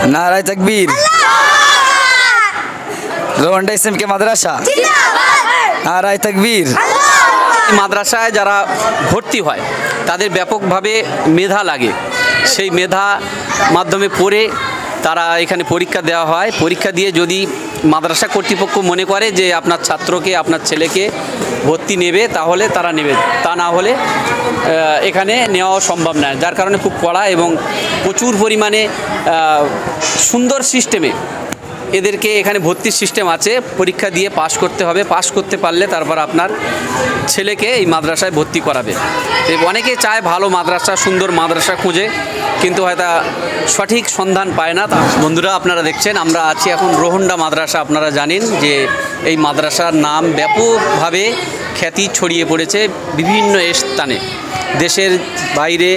नाराय तकबीर। रोहंडा एसएमके মাদ্রাসা नाराय तकबीर। মাদ্রাসায় যারা ভর্তি হয় তাদের ব্যাপকভাবে মেধা লাগে, সেই মেধা মাধ্যমে পড়ে তারা এখানে পরীক্ষা দেওয়া হয়। পরীক্ষা দিয়ে যদি মাদ্রাসা কর্তৃপক্ষ মনে করে যে আপনার ছাত্রকে আপনার ছেলেকে ভর্তি নেবে তাহলে তারা নেবে, তা না হলে এখানে নেওয়া সম্ভব নয়। যার কারণে খুব কড়া এবং প্রচুর পরিমাণে সুন্দর সিস্টেমে এদেরকে এখানে ভর্তির সিস্টেম আছে। পরীক্ষা দিয়ে পাশ করতে হবে, পাশ করতে পারলে তারপর আপনার ছেলেকে এই মাদ্রাসায় ভর্তি করাবে। অনেকে চায় ভালো মাদ্রাসা, সুন্দর মাদ্রাসা খুঁজে, কিন্তু হয়তো সঠিক সন্ধান পায় না। বন্ধুরা, আপনারা দেখছেন আমরা আছি এখন রোহন্ডা মাদ্রাসা। আপনারা জানেন যে এই মাদ্রাসার নাম ব্যাপকভাবে খ্যাতি ছড়িয়ে পড়েছে বিভিন্ন স্থানে, দেশের বাইরে,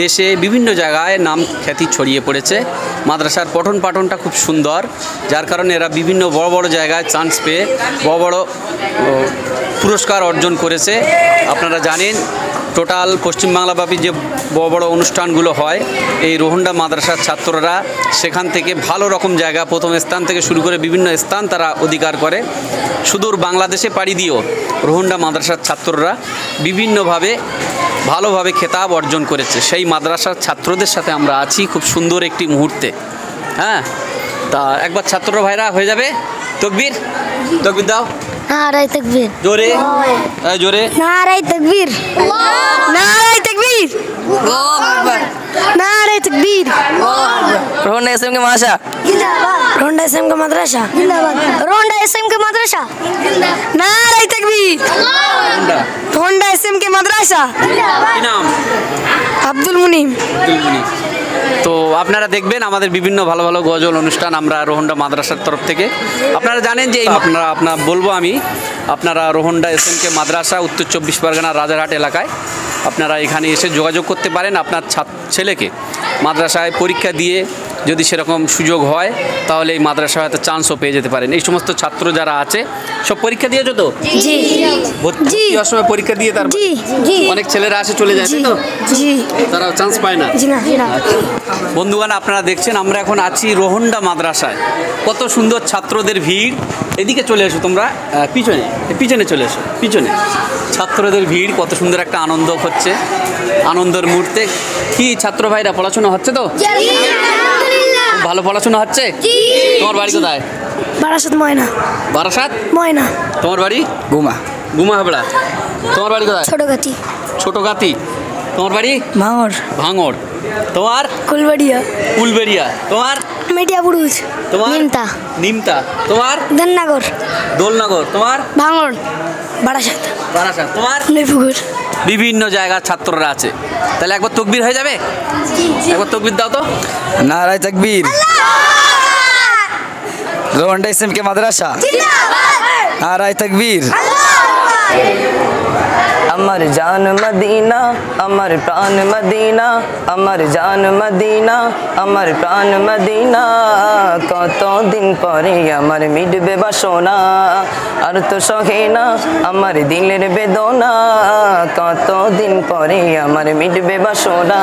দেশে বিভিন্ন জায়গায় নাম খ্যাতি ছড়িয়ে পড়েছে। মাদ্রাসার পঠন পাঠনটা খুব সুন্দর, যার কারণে এরা বিভিন্ন বড় বড় জায়গায় চান্স পেয়ে বড় বড় পুরস্কার অর্জন করেছে। আপনারা জানেন টোটাল পশ্চিমবাংলাব্যাপী যে বড় বড় অনুষ্ঠানগুলো হয়, এই রোহন্ডা মাদ্রাসার ছাত্ররা সেখান থেকে ভালো রকম জায়গা, প্রথম স্থান থেকে শুরু করে বিভিন্ন স্থান তারা অধিকার করে। সুদূর বাংলাদেশে পাড়ি দিয়েও রোহন্ডা মাদ্রাসার ছাত্ররা বিভিন্নভাবে ভালোভাবে খেতাব অর্জন করেছে। সেই মাদ্রাসার ছাত্রদের সাথে আমরা আছি খুব সুন্দর একটি মুহূর্তে। হ্যাঁ, তা একবার ছাত্র ভাইরা হয়ে যাবে তকবীর, তকবীর দাও। নারায় তাকবীর। জোরে জোরে। নারায় তাকবীর। নারায় তাকবীর। নারায় তাকবীর। रोहंडा एसएमके माद्रासा जिंदाबाद। रोहंडा एसएमके माद्रासा जिंदाबाद। रोहंडा एसएमके माद्रासा नाराय तकबीर। रोहंडा एसएमके माद्रासा কি নাম? আব্দুল মুনিম। আব্দুল মুনিম। তো আপনারা দেখবেন আমাদের বিভিন্ন ভালো ভালো গজল অনুষ্ঠান আমরা রোহন্ডা মাদ্রাসার তরফ থেকে। আপনারা জানেন যে আপনারা বলবো আমি, আপনারা রোহন্ডা এসএমকে মাদ্রাসা উত্তর 24 পরগনা রাজারহাট এলাকায় আপনারা এখানে এসে যোগাযোগ করতে পারেন। আপনার ছেলেকে মাদ্রাসায় পরীক্ষা দিয়ে যদি সেরকম সুযোগ হয় তাহলে এই মাদ্রাসায় হয়তো চান্সও পেয়ে যেতে পারেন। এই সমস্ত ছাত্র যারা আছে সব পরীক্ষা দিয়েছো তো? জি ভর্তি হওয়ার সময় পরীক্ষা দিয়ে তারপর অনেক ছেলেরা আসে চলে যায়, তাই তো? জি। তারা চান্স পায় না। জি না। বন্ধুগণ, আপনারা দেখছেন আমরা এখন আছি রোহন্ডা মাদ্রাসায়। কত সুন্দর ছাত্রদের ভিড়। এদিকে চলে এসো তোমরা, পিছনে পিছনে চলে এসো, পিছনে ছাত্রদের ভিড়। কত সুন্দর একটা আনন্দ হচ্ছে, আনন্দের মুহূর্তে। কি ছাত্র ভাইরা পড়াশোনা হচ্ছে তো? ভালো পড়াশোনা হচ্ছে? তোমার বাড়ি কোথায়? বারাসাত ময়না। বারাসাত ময়না। তোমার বাড়ি? गुमा গুমা হাবড়া। তোমার বাড়ি কোথায়? ছোটগাতি। ছোটগাতি। তোমার বাড়ি? ভাঙড়। ভাঙড়। তোমার? কুলবাড়িয়া। উলবেড়িয়া। তোমার? মিডিয়া বুরুজ। তোমার? নিমতা। নিমতা। তোমার? ধননগর। দোলনগর। তোমার? ভাঙড়। বারাসাত। বারাসাত। তোমার? নৈপুকুর। বিভিন্ন জায়গার ছাত্ররা আছে। তাহলে একবার তকবীর হয়ে যাবে? একবার তকবীর দাও তো। नाराय तकबीर। रोहंडा एसएमके माद्रासा नाराय तकबीर। अमर जान मदीना, अमर प्राण मदीना, अमर जान मदीना, अमर प्राण मदीना। कत दिन परे अमर मिटबे बासना, আর তো সহে না আমার দিলের বেদনা। কত দিন পরে আমার মিটবে বাসনা,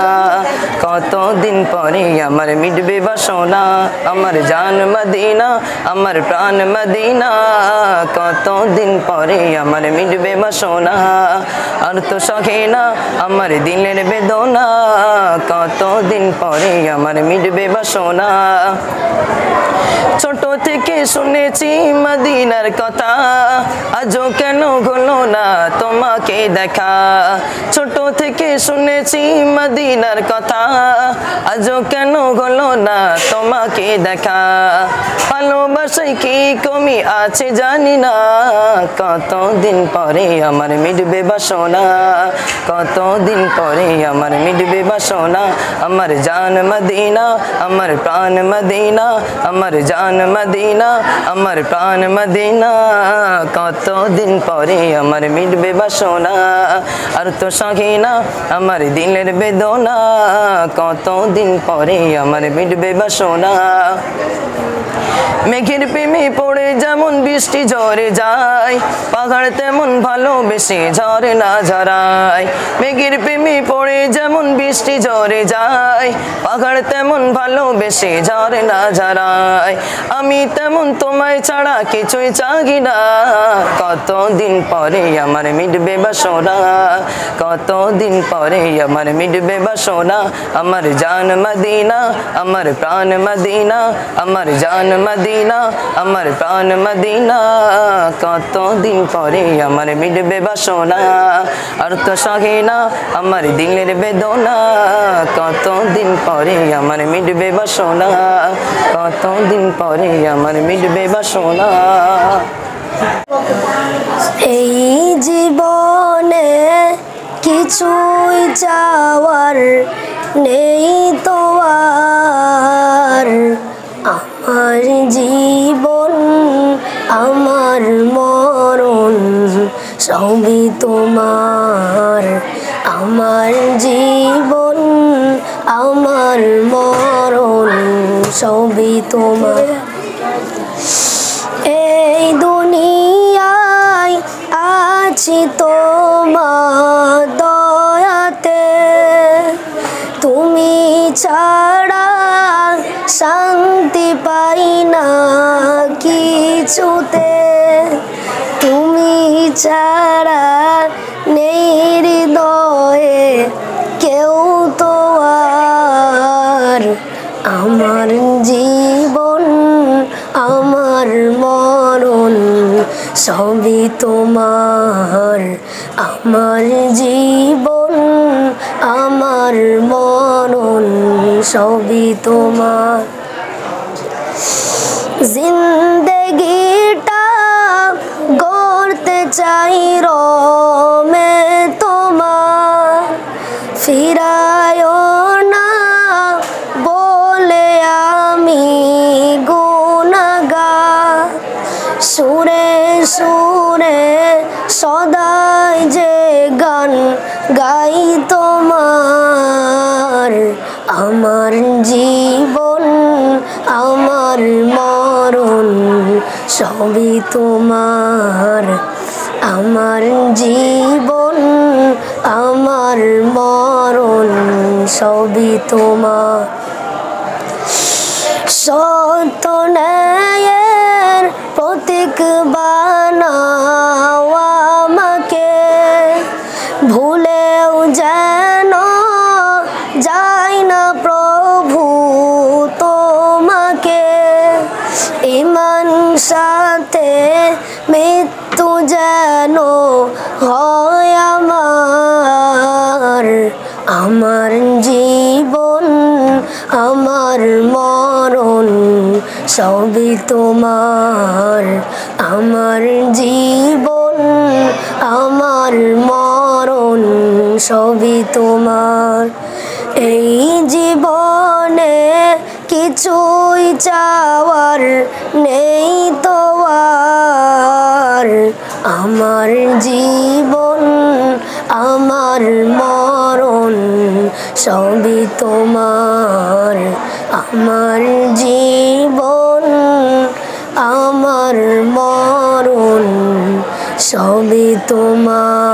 কত দিন পরে আমার মিটবে বাসনা। আমার জান মদিনা, আমার প্রাণ মদিনা। কত দিন পরে আমার মিটবে বাসনা, আর তো সহে না আমার দিলের বেদনা। কত দিন পরে আমার মিটবে বাসনা। ছোট থেকে শুনেছি মদিনার কথা, আজও কেন হলো না তোমাকে দেখা। ছোট থেকে শুনেছি মদিনার কথা, আজও কেন হলো না তোমাকে দেখা। ভালোবাসায় কি কমি আছে জানি না, কত দিন পরে আমার মিটবে বাসনা, কত দিন পরে আমার মিটবে বাসনা। আমার জান মদিনা, আমার প্রাণ মদিনা, আমার জান মদিনা, আমার প্রাণ মদিনা। কত দিন পরে আমার মিটবে বাসনা, আর তো সহে না আমার দিলের বেদনা। কত দিন পরে আমার মিটবে বাসনা। মেঘের প্রেমে পড়ে যেমন বৃষ্টি ঝরে যায়, পাহাড় তেমন ভালোবেসে ঝরে না ঝরায়। মেঘের প্রেমে পড়ে যেমন বৃষ্টি ঝরে যায়, পাহাড় তেমন ভালোবেসে ঝরে না ঝরায়। আমি তেমন তোমায় ছাড়া কিছুই চাহি না, কতদিন পরে আমার মিটবে বাসনা, কতদিন পরে আমার মিটবে বাসনা। আমার জান মদিনা, আমার প্রাণ মদিনা, আমার জান মদিনা, আমার প্রাণ মদিনা, কতদিন পরে আমার মিটবে বাসনা। আর তো সহে না আমার দিলের বেদনা, কতদিন পরে আমার মিটবে বাসনা, কতদিন পরে আমার মিটবে বাসনা। এই জীবনে কিছুই চাওয়ার নেই তো আর, আমার জীবন আমার মরণ সবই তোমার। আমার জীবন আমার মরণ সবই তোমার। এই দুনিয়ায় আছি তোমার দয়াতে, তুমি ছাড়া শান্তি পাই না কিছুতে, তুমি ছাড়া নেই হৃদয়ে কেউ তো আর। আমার জীবন আমার মরণ সবই তোমার। আমার জীবন আমার মরণ সবই তোমার। জিন্দেগিটা গড়তে চাই রমে তোমার, ফিরায়ও না বলে আমি গুনাহগার। সুরে সুরে সদাই যে গান গাই তোমার। আমার জীবন আমার মরণ সবই তোমার। আমার জীবন আমার মরণ সবই তোমার। সত্য ন্যায়ের প্রতীক বানাও আমাকে, ভুলেও যেন যাই না প্রভু তোমাকে। ঈমান সাথে মৃত্যু যেন হয় আমার। আমার জীবন আমার মরণ সবই তোমার। আমার জীবন আমার মরণ সবই তোমার। এই জীবনে কিছুই চাওয়ার নেই তো আর, আমার জীবন আমার মরণ সবই তোমার। আমার জীবন আমার মরণ সবই তোমার।